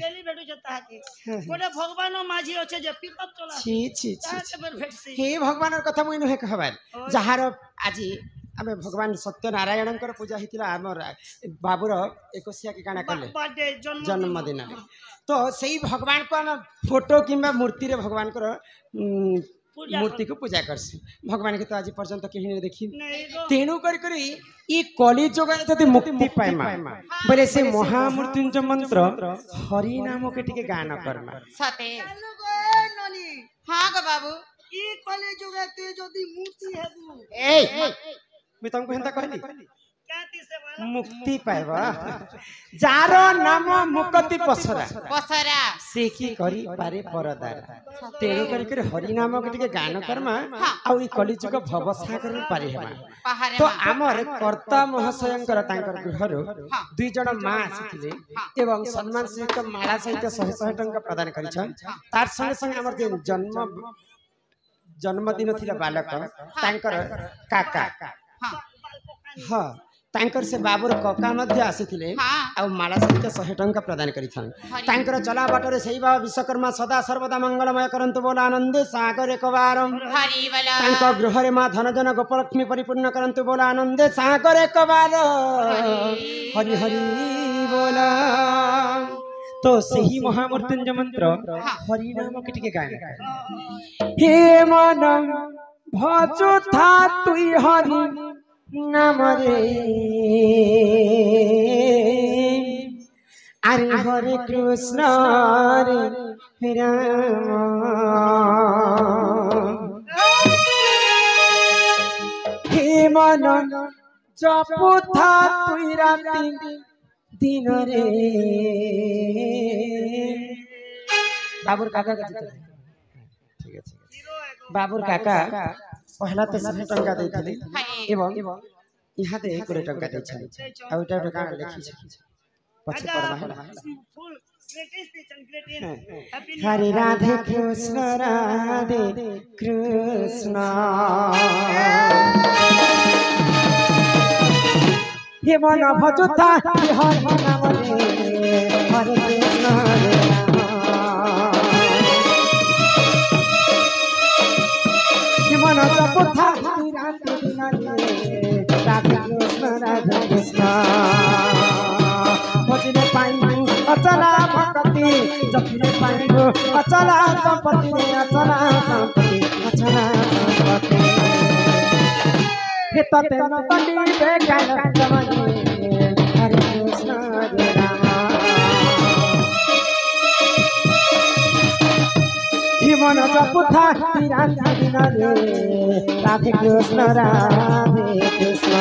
Daily भेटु जता के गोटे भगवान माझी अच्छे जे पिकअप चला छी छी ताके बेर भेटसी हे भगवान कथा मुई नुहे कहबार जहार आज आमे भगवान सत्यनारायण पूजा हितिला हमर बाबूर 21 के गाना कले बर्थडे जन्मदिन तो सही भगवान को हम फोटो किंबा मूर्ति रे भगवान को मूर्ति को पूजा करसी भगवान के तो आज पर्यंत कहीं नहीं देखी तेणु करी ई कली जुग जदि मुक्ति पाइमा बोले से महामृत्युंजय मंत्र हरि नाम के टिके गाना करमा सते ननी हां ग बाबू ई कली जुग ते जदि मुक्ति हेबू ए मैं तुमको हेंता कहली काती से वाला मुक्ति पाइबा जारो नाम मुक्ति पसरा पसरा से की करी पारे परदार तेणु करी हरि नाम के टिके गान करमा आ ई कलिजुग भवसागर में पारे हेमा तो आमर कर्ता महाशयंकर तांकर गृहरु दुई जण मां आसीथिले एवं सम्मान सहित माला सहित 100 टंका प्रदान करिछन तार संगे संगे हमर जे जन्मदिन थिला बालक तांकर काका हां तांकर से बाबूर कका मध्य आसीथिले आ माला सहित 100 टंका प्रदान करिथन तांकर चला बाटरे सही बाबा विश्वकर्मा सदा सर्वदा मंगलमय करंतु बोला आनंद सागर एक बार हरि बोला तांको गृह रे मां धन जन गोपलक्ष्मी परिपूर्ण करंतु बोला आनंद सागर एक बार हरि हरि बोला तो सही महामृत्युंजय मंत्र हरि नाम के टिके गायन हे मन भजो था तुई हरि नाम रे अरे हरे कृष्ण रे राम हे मन जपु था तुई राति दिन रे बाबुर काका का चित्र ठीक है बाबुर काका पहला तो 100 टंका देथिले एवं यहाँ दे 1 टंका दे छै आ ओटा गाना लिखि छै पछे पढ़बा फुल ग्रेटेस्ट हरे राधे कृष्ण राधे कृष्ण हे मन भजुता हरि नाम रे हरे कृष्ण रे मन जपुथा राधे कृष्ण भजने पाइनु अचला भक्ति जपने पाइनु अचला संपत्ति अचला संपत्ति अचला संपत्ति हे तते न तली बेगान जमनी हरे कृष्ण रे राम मन जपुथा राधे दिन रे राधे कृष्ण राधे कृष्ण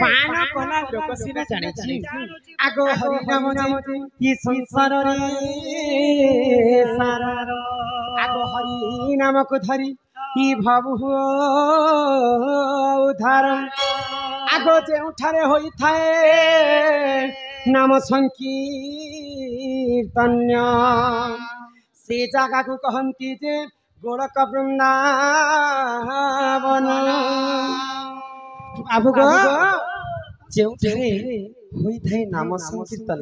पान कला लोक सिना जाने छी आगो हरि नाम ई संसार रे सारा आगो हरि नाम को धरी ई भाव हो उद्धार आगो जे उठारे होई थाए नाम संकीर्तन्य से जागा को कहंती जे गोलक वृंदावन आबु गो जेउठारे होई थाए नाम संकीर्तन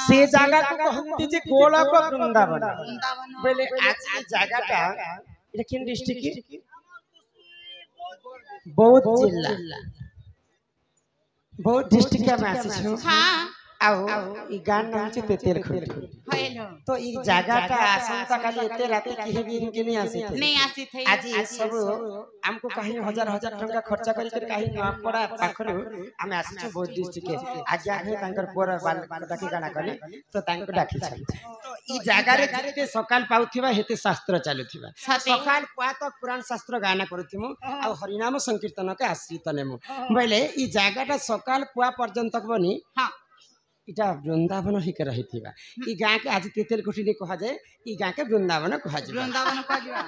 से जागा को कहंती जे गोलक वृंदावन बोले आज ई जागाटा এটা কোন ডিস্ট্রিক্ট बौद्ध जिला बौद्ध डिस्ट्रिक्ट में आसी छु हां ଆଉ ଇ ଗାଁ ନାମ ହଉଛି ତେତେଲ ଖୁଣ୍ଟି ହଇଲୋ ତ ଇ ଜାଗାଟା ଆସନ୍ତା କାଲି ଏତେ ରାତି କେହି ବି ଇନକେ ନେଇ ଆସିଥିଲେ ନେଇ ଆସିଥଇ ଆଜି ସବୁ ଆମକୁ କାହିଁ ହଜାର ହଜାର ଟଙ୍କା ଖର୍ଚ୍ଚ କରିକି କାହିଁ ନୂଆପଡ଼ା ପାଖରୁ ଆମେ ଆସିଛୁ ବୌଦ୍ଧ ଡିଷ୍ଟ୍ରିକ୍ଟ ଆଜ୍ଞା ହେ ତାଙ୍କର ପୁଅର ଡାକି ଗାଣା କରି ତ ତାଙ୍କୁ ଡାକିଛନ୍ତି ତ ଇ ଜାଗାରେ ଯେତେ ସକାଳ ପାଉଥିବା ହେତେ ଶାସ୍ତ୍ର ଚାଲୁଥିବା ସକାଳ ପୁଆ ତ ପୁରାଣ ଶାସ୍ତ୍ର ଗାନା କରୁଥିମୁ ଆଉ ହରିନାମ ସଂକୀର୍ତ୍ତନକେ ଆଶ୍ରିତ ନେମୁ ବୋଇଲେ ଇ ଜାଗାଟା ସକାଳ ପୁଆ ପର୍ଯ୍ୟନ୍ତ ବନି ହଁ इटा वृंदावन हिक रहिथिबा ई गाँ के आज तेतेल कुटी कहा जाए ई गाँ के वृंदावन कहा जाए वृंदावन कहवा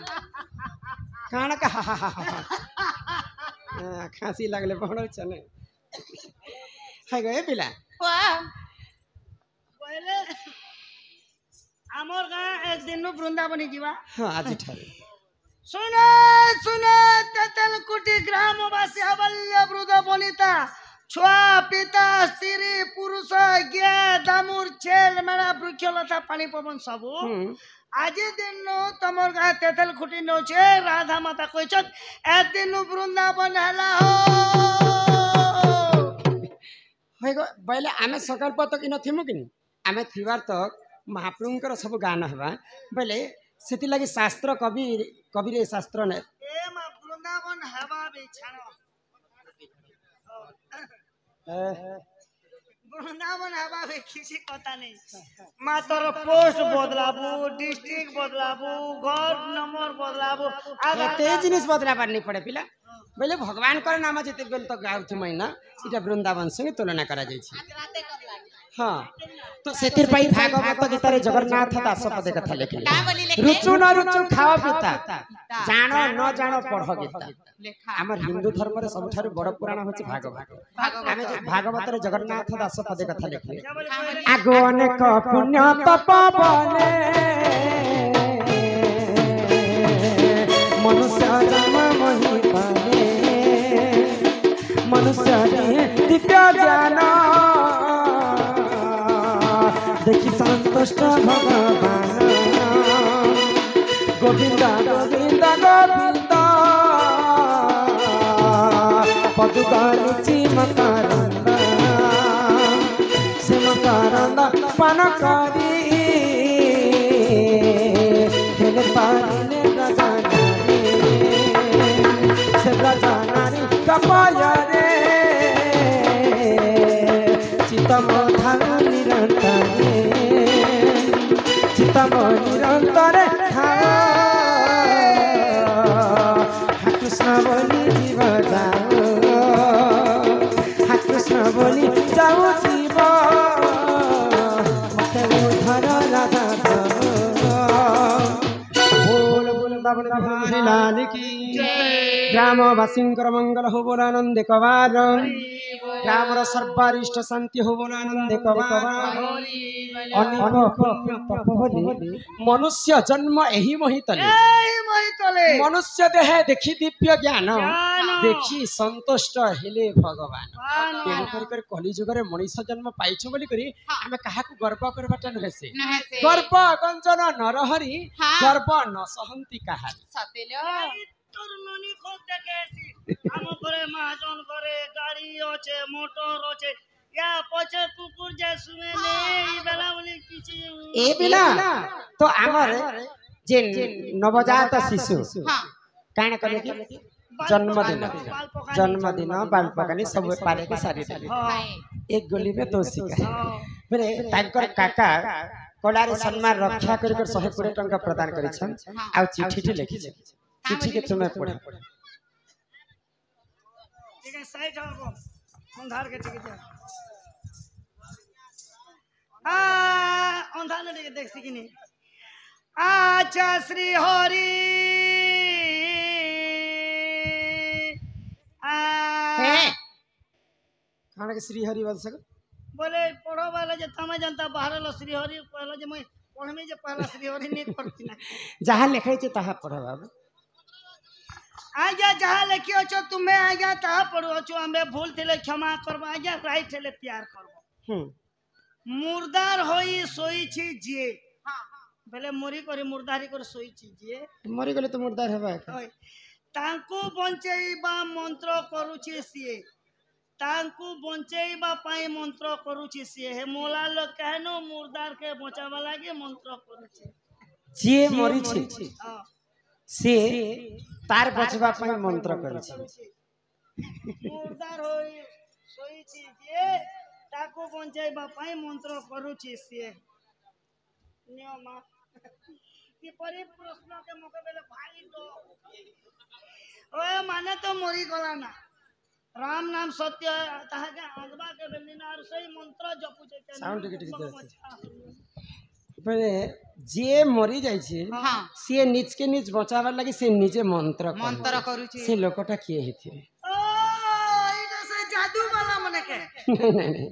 काना का खांसी लागले बहण चने है गए पिला वाह पहले आमर गाँ एक दिन नु वृंदावन जीवा हां आज ठारे सुने सुने तेतल कुटी ग्रामवासी अवल्य वृद्ध वनिता छुआ पिता स्त्री पुरुष गे दामुर छेल मेरा वृक्षलता पानी पवन सबू आज दिन तमर गाँ तेतल खुटी नौचे राधा माता कहछत ए दिन वृंदावन हला हो गो पहले आमे सकाल पर तक इन थिमु कि आमे थिवार तक महाप्रभुंकर सब गान हवा पहले सेति लागि शास्त्र कवि रे शास्त्र ने ए मा वृंदावन हवा बेछानो वृंदावन हवा में किसी कथा नहीं मात्र पोस्ट बदलाबू डिस्ट्रिक्ट बदलाबू घर नंबर बदलाबू एते जिनिस बदलाबार नहीं पड़े पिला बोले भगवान कर नाम जेते बेल तो गाउथि मैना इटा वृंदावन संगे तुलना करा जाय छी हां तो सेतिर पई भागवत गीता रे जगन्नाथ दास पदे कथा लिखले का बोली लेखे रुचु न रुचु खाओ पिता जानो न जानो पढ़ गीता लेखा हमर हिंदू धर्म रे सबठारु बड़ पुराण होछि भागवत आमे भागवत रे जगन्नाथ दास पदे कथा लिखले आगो अनेक पुण्य तप बने मनुष्य जन्म मही पाने मनुष्य दिव्य ज्ञान देखि संतुष्ट भगवान गोविंद गोविंद गोविंद पदुगाची मकरंद से मकरंद पान करी हेले पारिने गजानानी से गजानानी कपाया रे चितम धान निरंतरे चितम निरंतरे कृष्ण बोली जीव जाओ कृष्ण बोली जाओ जीव मते उधर राधा बोल वृंदावन बिहारी लाल की ग्रामवासींकर मंगल हो बोल आनंद कवार ग्रामर सर्वारिष्ट शांति हो बोल आनंद कवार अनेक पुण्य तप बोली मनुष्य जन्म एही महितले मनुष्य देह देखी दिव्य ज्ञान देखी संतुष्ट हेले भगवान तेणु कर कली जुग रे मनुष्य जन्म पाइछ बोली करी आमे काहा को गर्व करबाटा नहेसे गर्व गंजन नरहरि गर्व न सहंती काहा सतेलो তোর ননি খোঁজ দেখে এসি আমার ঘরে মহাজন ঘরে গাড়ি আছে মোটর আছে ইয়া পছে কুকুর যে শুনে নেই বেলা বলি কিছু ए बिना तो आमर जे नवजात शिशु हां काण करे कि जन्मदिन बाल पकानी सब पारे के सारी एक गोली में दो सिक्का मेरे तांकर काका कोलारे सम्मान रक्षा कर 120 टंका प्रदान करि छन आ चिट्ठी लिखि छै चिट्ठी के तुम्हें पढ़ ठीक है साइड हो अंधार के ठीक है अंधार ने देख सकी नहीं अच्छा श्री हरि खाना के श्री हरि बोल सक बोले पढ़ो वाला जे तमे जनता बाहर लो श्री हरि पहले जे मैं पढ़मे जे पहला श्री हरि नहीं पढ़ती ना जहां लिखै छै तहा पढ़ बाबू आज्ञा जहाँ लिखियो छो तुम्हें आज्ञा तहाँ पढ़ो छो हमें भूल थिले क्षमा करबो आज्ञा राइट हेले प्यार करबो मुर्दार होई सोई छी जिए बेले मरी करे मुर्दारी करे सोई छी जिए मरी गले तो मुर्दार हेबा तांको बंचेइबा मंत्र करूछि सिए ତାଙ୍କୁ ବଞ୍ଚେଇବା ପାଇଁ ମନ୍ତ୍ର କରୁଛି ସିଏ ହେ ମୋଲା ଲୋକ କେନ ମୁର୍ଦାର କେ ବଞ୍ଚାଇବା ଲାଗି ମନ୍ତ୍ର କରୁଛି ଯିଏ ମରିଛି ହଁ ସେ ତାର ବଚିବା ପାଇଁ ମନ୍ତ୍ର କରିଛି। ମୁର୍ଦାର ହୋଇ ଶୋଇଛି ଯିଏ ତାକୁ ବଞ୍ଚେଇବା ପାଇଁ ମନ୍ତ୍ର କରୁଛି ସିଏ ନିୟମ କିପରି ପ୍ରଶ୍ନକେ ମତେ ବେଲେ ଭାଇ ତ ଓ ମାନେ ତ ମରିଗଲା ନା राम नाम सत्य ताहाके आगबा के बेलिनार सही मंत्र जपुचे साउंड टिके पहले जे मरी जाय छे हां से निज के निज बचावा लागि से निजे मंत्र करूची से लोकटा किए हेथे ओ इटा से जादू वाला मने के नहीं नहीं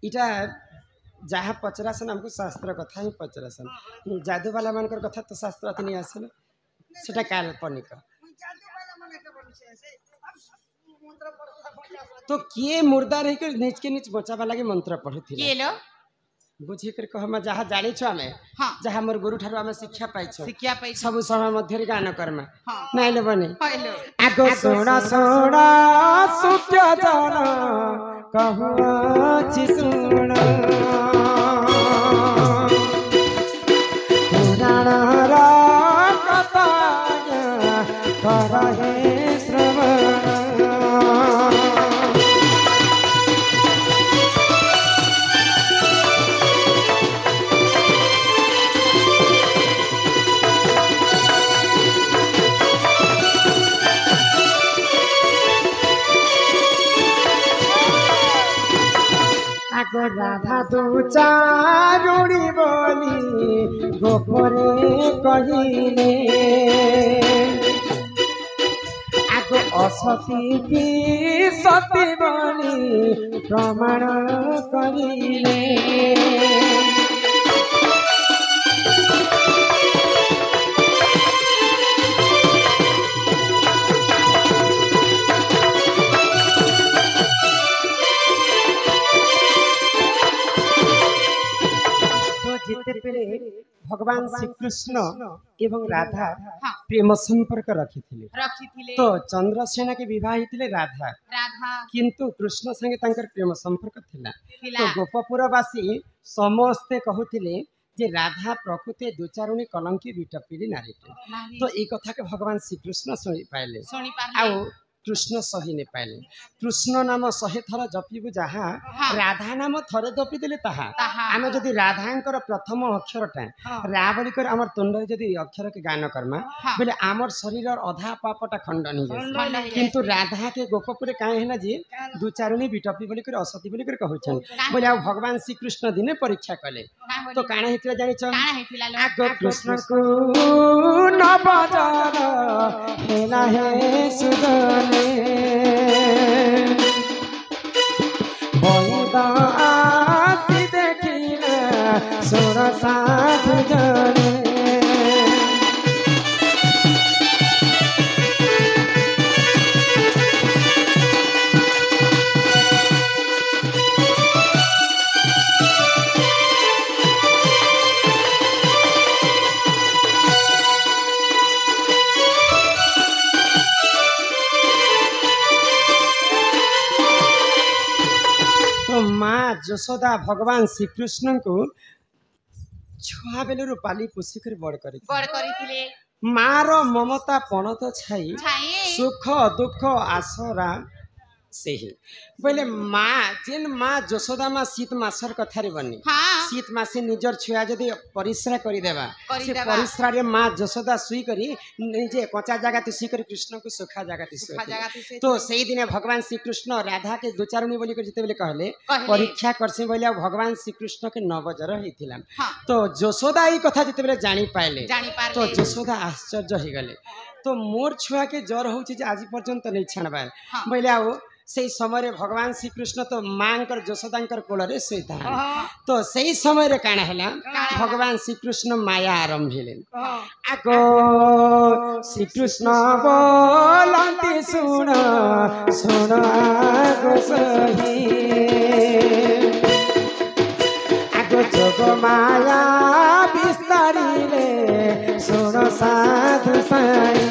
इटा जहाँ पचरासन हमको शास्त्र कथा ही पचरासन जादू वाला मानकर कथा तो शास्त्र अति नहीं आसल सेटा काल्पनिक जादू वाला मने के बोलछे से मंत्र पढ़ तो किए मुर्दा रही कर निज के निज बचावा लागि मंत्र पढ़ुथिला के लो बुझी कर कह हम जहाँ जानी छ हमें हां जहाँ मोर गुरु ठारो हमें शिक्षा पाइ छ शिक्षा पाइ सब समय मध्य गान कर्मा हां नाइले बने पाइलो आगो सोना सोना सुत्य जाना कहूँ छी सुना पुराण रा कथा करहे श्रवण राधा तू चारुणी बोली गोपरे कहिले आगो असती की सती बोली प्रमाण करिले भगवान श्री कृष्ण एवं राधा प्रेम संपर्क रखी तो चंद्रसेना के विवाह हितले राधा किंतु कृष्ण संगे तांकर प्रेम संपर्क थिला तो गोपपुरवासी समस्ते कहूथिले जे राधा प्रकृति दुचारुणी कलंकी विटपिली नारी तो ए कथा के भगवान श्री कृष्ण सुनि पाइले आउ कृष्ण सही ने पाइले कृष्ण नाम 100 थर जपिबु जहाँ राधा नाम थरे जपि देले ताहा आमे जदि राधांकर प्रथम अक्षरटा रा बोली कर हमर तुंडरे जदि अक्षर के गान करमा बोले हमर शरीर अधा पापटा खंडन हो किंतु राधा के गोपपुरे काहे हैना जी दुचारुणी विटपी बोली कर असती बोली कर कहउछन बोले आ भगवान श्री कृष्ण दिने परीक्षा कले तो काना हितला जानि छ आगो कृष्ण को न बजार हेला हे सुदन आसी देखिले सोर साधु जने माँ जशोदा भगवान श्री कृष्ण को छुआ बेलू पाली पोषिक बड़ कर मार ममता पण तो छाई सुख दुख आसरा से ही बोले माँ जेन माँ जशोदा माँ शीत मासर कथारे बनी शीत मासे निजर छुआ जदि परिश्रा करिदेबा से परिश्रा रे माँ जशोदा सुई करी निजे कच्चा जगह ते सुई करी कृष्ण को सुखा जगह ते सुई तो सेही दिने भगवान श्री कृष्ण राधा के दुचारुणी बोली कर जते बेले कहले परीक्षा करसे बोले भगवान श्री कृष्ण के नवजर हेतिला तो जशोदा ई कथा जते बेले जानी पाइले तो जशोदा आश्चर्य हो गले तो मोर छुआ के जर होछि जे आज पर्यंत नहीं छाणबा बोले आओ से समय भगवान श्री कृष्ण तो मांकर जशोदांकर कोलरे सहित तो सही समय रे काना हला भगवान श्री कृष्ण माया आरंभिले आगो श्री कृष्ण बोलंती सुन सुन आगो सही आगो जोग माया विस्तारिले सुन साधु साई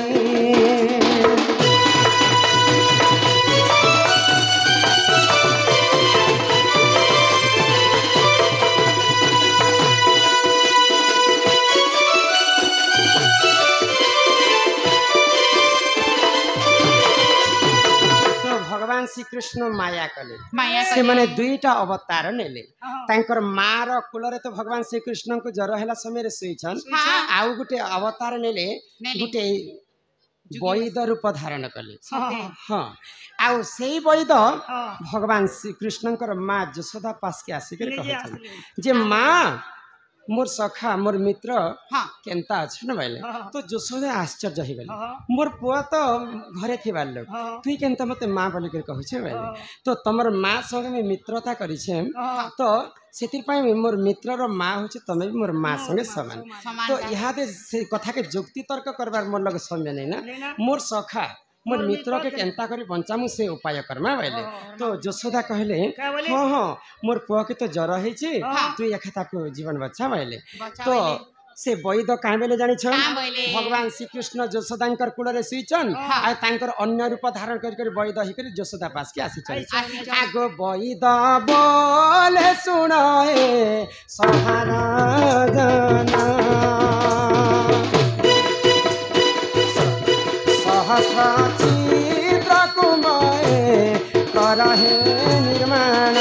भगवान श्रीकृष्ण माया कले माया से माने दुईटा अवतार नेले हाँ। तांकर मार कुलरे तो भगवान श्रीकृष्ण को जर हैला समय रे सुइछन हाँ। आउ गुटे अवतार नेले नेले। गुटे वैद रूप धारण कले हाँ। हाँ आउ सेई वैद हाँ। भगवान श्रीकृष्णकर माँ यशोदा पास के आसिक निजे कहछन आसले। जे माँ मोर सखा मोर मित्र हाँ। केनता अछन बोले हाँ। तो यशोदा आश्चर्य हो गले हाँ। मोर पुआ तो घरे थिबार लोग हाँ। तुई केनता मते माँ बोली कर कहछे बोले हाँ। तो तमर माँ संगे में मित्रता करिछे हाँ। तो सेतिर पाई मोर मित्रर माँ होचे तमे भी मोर माँ संगे समान समान तो का। यहाँ से कथा के जुक्ति तर्क करबार मोर लगे समय नहीं ना लेना। मोर सखा मोर मोर मित्र के मित्र केनता करी बंचामु से उपाय करमा बोले हाँ। तो यशोदा कहले क्या बोले? हाँ हाँ मोर पुआ के तो जर होइछे हाँ। तू एखा को जीवन बचा बोले बचा तो बोले। से वैद काँ बेले जानिछ काँ बोले? भगवान श्रीकृष्ण यशोदांकर कुलरे सुइछन हाँ। आ तांकर अन्य रूप धारण कर वैद हिकर यशोदा पास के आसिछन आइछन। आगो वैद बोले सुनाए सहारा जना सहस्र चित्र कुमाए करहे निर्माण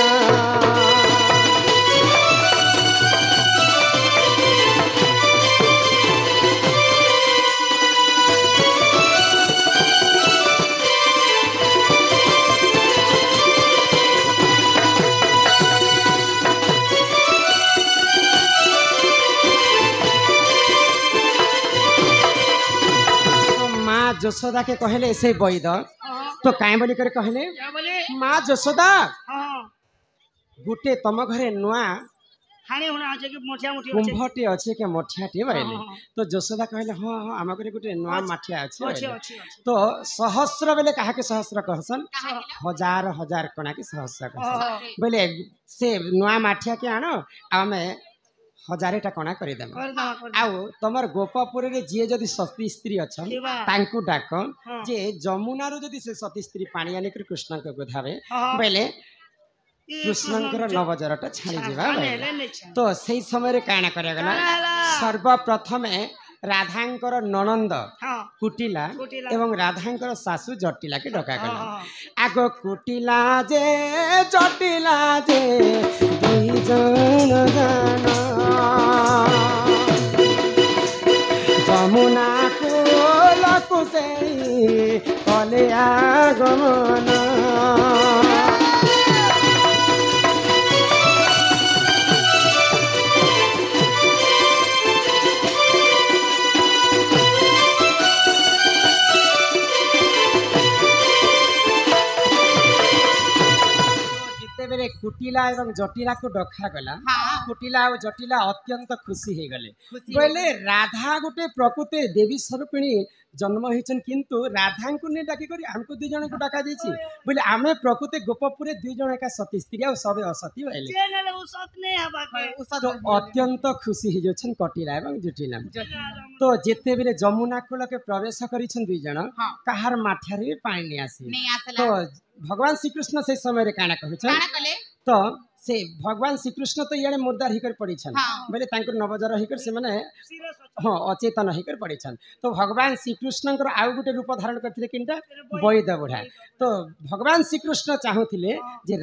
तो माँ यशोदा के कहले से वैद हाँ। तो काए बोली कर कहले क्या बोले? माँ यशोदा हाँ। गुटे तम घरे नुआ हानि होना আছে কি মোটিয়া মোটি আছে कुंभटे अच्छे के मठियाटे बोले हाँ। तो यशोदा कहले हाँ हाँ आम घरे गुटे नुआ माठिया अच्छे ଅଛି बोले ଅଛି ଅଛି तो सहस्र बेले कहा के सहस्र कहसन कहाँ गेलो? हजार हजार कणा के सहस्र कहसन हाँ। बोले से नुआ माठिया के आनो आमे हजारेटा कणा कर देम कर दमा कर आउ तमर गोपपुर रे जे जदि सती स्त्री अछन थिबा। तांकु डाक हाँ। जे जमुना रो जदि से सती स्त्री पानी आनी कर कृष्ण के गोधावे हाँ। बोले ई कृष्णकर नवजरटा छाणी जीवा हाने बोले ले नहीं छा तो सेई समय रे काना करे गला काना हला? सर्वप्रथमे राधांकर ननंद हाँ। कुटिला कुटिला। एवं राधांकर सासू जटिला के डका गला हाँ। आगो कुटिला जे जटिला जे दुई जन जन जमुना को से कले आगमन जितेबेले कुटिला एवं जटिला को डका गला हाँ। कुटिला और जटिला अत्यंत खुशी हो गले खुशी बोले राधा गुटे प्रकृति देवी स्वरूपिणी जन्म होइछन किंतु राधा को ने डाकी करी हमको दुई जन को डाका जाइछि बोले आमे प्रकृति गोपपुरे दुई जन का सती स्त्री और सबे असती होइले जे नले उ सत नहीं हबा के तो अत्यंत खुशी हो जछन कटिला एवं जटिला तो जेते बेले जमुना कुल के प्रवेश करिछन दुई जन हाँ। कहार माठियारे भी पानी नहीं आसी नहीं आसला। तो भगवान श्रीकृष्ण से समय रे काना कहछन काना कले? तो से भगवान श्रीकृष्ण तो इे मुर्दार हिकर पड़ीछन हाँ। बोले तांकर नवजर हिकर से माने सिरे हाँ अचेतन हिकर पड़ीछन तो भगवान श्रीकृष्ण आउ गुटे रूप धारण करथिले किनटा वैद बुढ़ा तो भगवान श्रीकृष्ण चाहूथिले जे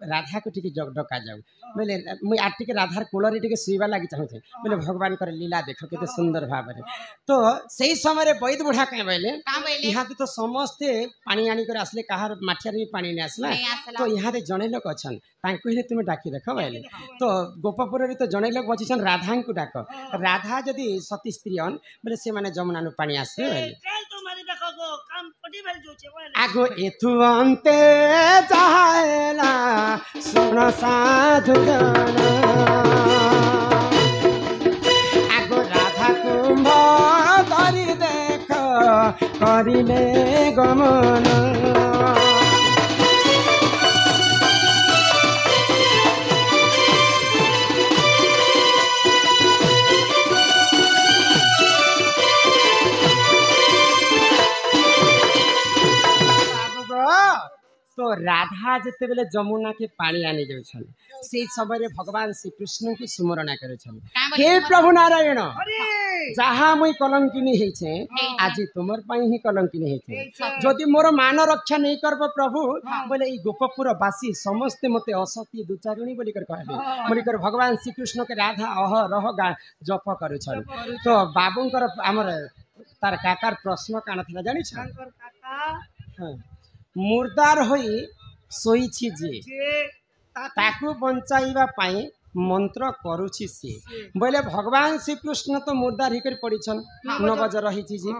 राधा को टिके डका जाऊ बोले मुई आ टिके राधार कोलरे टिके सुईबा लागि चाहूथे बोले भगवान कर लीला देखो केते सुंदर भाबरे तो सही समय रे वैद बुढ़ा कहे बोले कहाँ बोले? यहाँ तो समस्ते पानी आनी कर आसले कहार माठियार भी पानी नहीं आसला नहीं आसला। तो यहाँ जड़े लोग अच्छन तांको ही तुम डाकी देख बोले तो गोपपुर रे तो जड़े लोग बचिछन राधा को डाक राधा जदि सती स्त्री हन बोले से माने जमुना नु पानी आसले बोले चल तुम्हारी देखो गो काम पटी भेल जो छे बोले आगो एथु अंते जाएला सुन साधु जन आगो राधा कुंभ धरी देख करिले गमन तो राधा जिते बेले जमुना के पानी आनी जाउछन से समय भगवान श्री कृष्ण को सुमरण करुछन हे प्रभु नारायण जहाँ मुई कलंकिनी हेछे आज तुमर पई ही कलंकिनी हेछे जदि मोर मान रक्षा नहीं करब प्रभु बोले ई गोपपुर वासी समस्त मते असती दुचारिणी बोली कर कहले बोली कर भगवान श्री कृष्ण के राधा अह रह जप करुछन तो बाबूंकर हमर तार काकार प्रश्न काना थिला जानि छ हाँ मुर्दार होई सोईछि जे ताकू बंचाइबा पाई मंत्र करुछि से बोले भगवान श्री कृष्ण तो मुर्दार हिकर पड़ीछन नवज रहिछि जे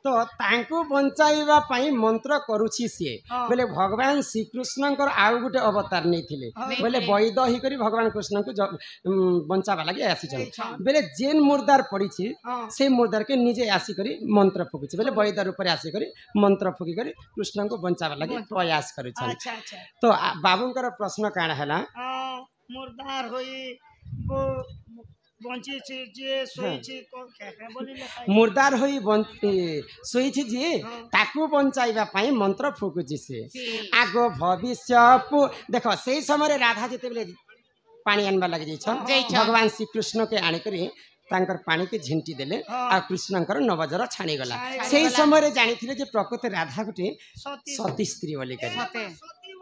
तो तांकू बंचाइबा पाई मंत्र करुछि से बोले भगवान श्री कृष्णकर आउ गुटे अवतार नहीं थिले बोले वैद हिकरी भगवान कृष्ण को बंचाबा लागि आसीछन बोले जेन मुर्दार पड़ीछि से मुर्दार के निजे आसी करी मंत्र फुकुछि बोले वैद रूप रे आसी करी मंत्र फुकी करी कृष्ण को बंचाबा लागि प्रयास करिछन तो बाबूंकर प्रश्न काण हला मुर्दार होई वो बंची छी जे सोई छी को क्या बोलिले मुर्दार होई सोई छी जे ताकू बंचाइबा पाई मंत्र फुकुछि से आगो भविष्य देखो सेही समय राधा जते बेले पानी आनबा लागि जाइछन भगवान श्री कृष्ण के आनि करी तांकर पानी के झिंटी देले आ कृष्णकर नवजर छाणी गला सेही समय रे जानिथिले जे प्रकृति राधा गुटे सती स्त्री बोली करी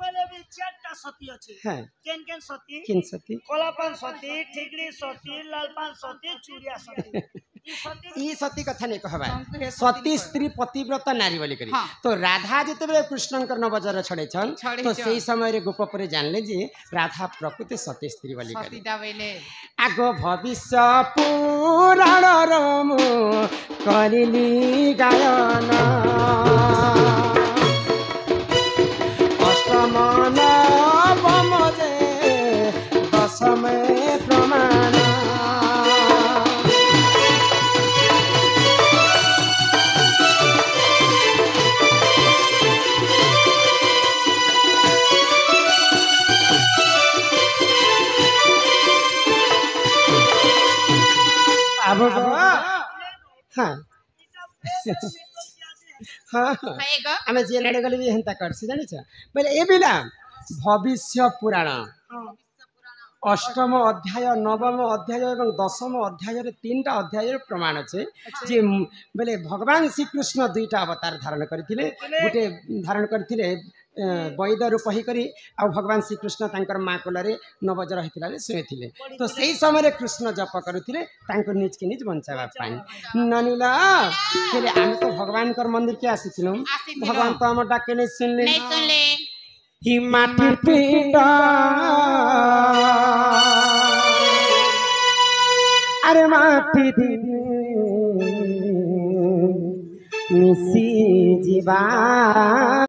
वाले भी चारटा सती अछि हां केन सती किन सती कोलापान सती ठिकड़ी सती लालपान सती चूड़िया सती ई सती कथा नहीं कहबा सती स्त्री पतिव्रता नारी बोली करी तो राधा जते बेले कृष्णकर नवजर छड़े छन तो सेही समय रे गोपपुरे जानले जे राधा प्रकृति सती स्त्री बोली करी आगो भविष्य पुराण रम करिली गायन अष्टमन बमजे दशमे प्रमाण अब हाँ हाँ आमे जे लड़े गले भी हंता करसी जानि छ पहले ए बिला भविष्य पुराण अष्टम अध्याय नवम अध्याय एवं दशम अध्याय रे तीनटा अध्याय प्रमाण अछि जे बेले भगवान श्री कृष्ण दुईटा अवतार धारण करथिले गुटे धारण करथिले वैद रूप ही करी आ भगवान श्री कृष्ण तांकर माँ कोलरे नवज रहिथिला रे सोइथिले तो सेही समय रे कृष्ण जप करुथिले तांको निज के निज बंचावा पाई ननिला केले आमे तो भगवान कर मंदिर के आसीथिलु भगवान तो हम डाके नै सुनले ही माटी पीड़ा अरे माटी दी मिसी जीवा